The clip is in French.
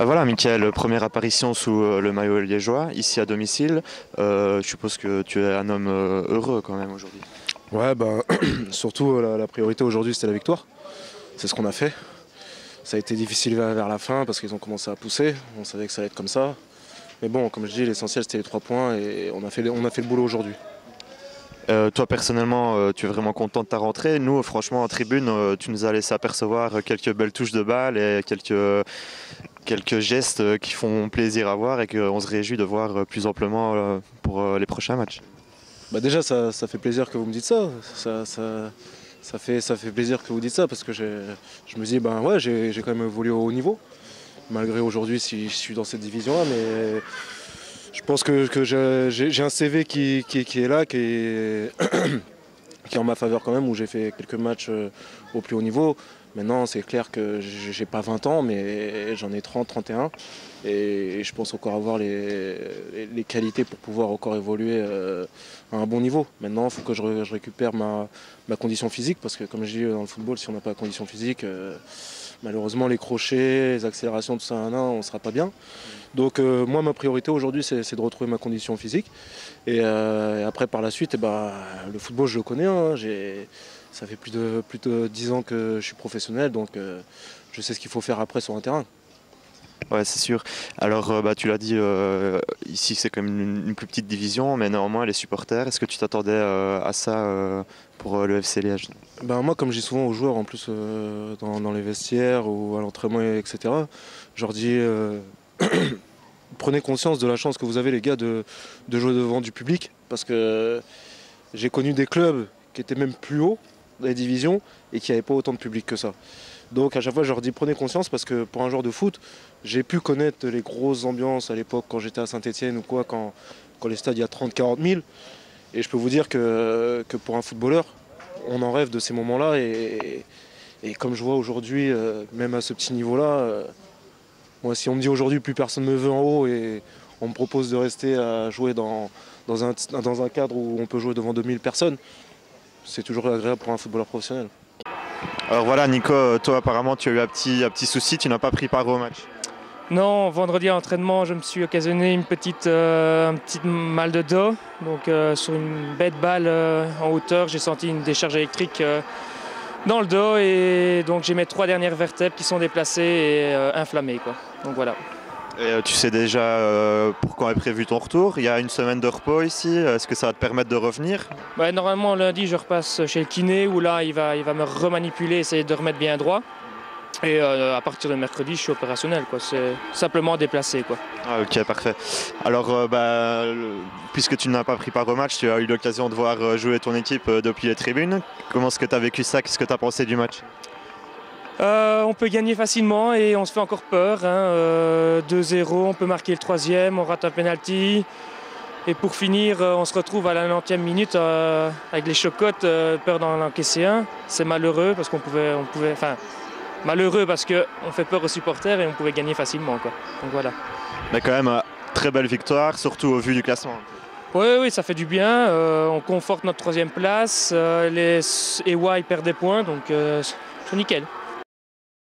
Voilà, Mickaël, première apparition sous le maillot liégeois, ici à domicile. Je suppose que tu es un homme heureux quand même aujourd'hui. Ouais, bah, surtout la priorité aujourd'hui c'était la victoire. C'est ce qu'on a fait. Ça a été difficile vers la fin parce qu'ils ont commencé à pousser. On savait que ça allait être comme ça. Mais bon, comme je dis, l'essentiel c'était les 3 points et on a fait le boulot aujourd'hui. Toi personnellement, tu es vraiment content de ta rentrée. Nous, franchement, en tribune, tu nous as laissé apercevoir quelques belles touches de balle et quelques gestes qui font plaisir à voir et qu'on se réjouit de voir plus amplement pour les prochains matchs. Bah déjà, ça fait plaisir que vous me dites ça. Ça fait plaisir que vous dites ça parce que je me dis, ben ouais, j'ai quand même évolué au haut niveau. Malgré aujourd'hui, si je suis dans cette division-là, mais je pense que j'ai un CV qui est là, qui est en ma faveur quand même, où j'ai fait quelques matchs au plus haut niveau. Maintenant, c'est clair que j'ai pas 20 ans, mais j'en ai 30, 31. Et je pense encore avoir les qualités pour pouvoir encore évoluer à un bon niveau. Maintenant, il faut que je récupère ma condition physique, parce que comme je dis dans le football, si on n'a pas la condition physique, malheureusement les crochets, les accélérations, tout ça, on ne sera pas bien. Donc moi, ma priorité aujourd'hui, c'est de retrouver ma condition physique. Et après, par la suite, le football, je le connais. Hein. Ça fait plus de 10 ans que je suis professionnel, donc je sais ce qu'il faut faire après sur un terrain. Ouais, c'est sûr. Alors, tu l'as dit, ici c'est quand même une plus petite division, mais néanmoins les supporters, est-ce que tu t'attendais à ça pour le FC Liège? Moi, comme je dis souvent aux joueurs, en plus dans les vestiaires ou à l'entraînement, etc., je leur dis prenez conscience de la chance que vous avez, les gars, de jouer devant du public, parce que j'ai connu des clubs qui étaient même plus hauts dans les divisions et qui n'avaient pas autant de public que ça. Donc à chaque fois je leur dis prenez conscience, parce que pour un joueur de foot, j'ai pu connaître les grosses ambiances à l'époque quand j'étais à Saint-Etienne ou quoi, quand les stades il y a 30-40 000. Et je peux vous dire que pour un footballeur, on en rêve de ces moments-là. Et comme je vois aujourd'hui, même à ce petit niveau-là, moi si on me dit aujourd'hui plus personne ne me veut en haut et on me propose de rester à jouer dans un cadre où on peut jouer devant 2000 personnes, c'est toujours agréable pour un footballeur professionnel. Alors voilà, Nico, toi apparemment tu as eu un petit souci, tu n'as pas pris part au match. Non, vendredi à l'entraînement, je me suis occasionné un petit mal de dos. Donc sur une bête balle en hauteur, j'ai senti une décharge électrique dans le dos, et donc j'ai mes 3 dernières vertèbres qui sont déplacées et inflammées, quoi. Donc voilà. Et tu sais déjà pour quand est prévu ton retour? Il y a une semaine de repos ici, est-ce que ça va te permettre de revenir? Normalement lundi je repasse chez le kiné, où là il va me remanipuler, essayer de remettre bien droit. Et à partir de mercredi, je suis opérationnel, quoi. C'est simplement déplacé, quoi. Ah, ok, parfait. Alors, puisque tu n'as pas pris part au match, tu as eu l'occasion de voir jouer ton équipe depuis les tribunes. Comment est-ce que tu as vécu ça? Qu'est-ce que tu as pensé du match? On peut gagner facilement et on se fait encore peur. 2-0, on peut marquer le 3e, on rate un penalty. Et pour finir, on se retrouve à la 90e minute avec les chocottes, peur d'en encaisser un. C'est malheureux parce malheureux parce qu'on fait peur aux supporters et on pouvait gagner facilement, quoi. Donc voilà. Mais quand même, très belle victoire, surtout au vu du classement. Oui, ça fait du bien. On conforte notre 3e place. Les EY perdent des points, donc c'est nickel.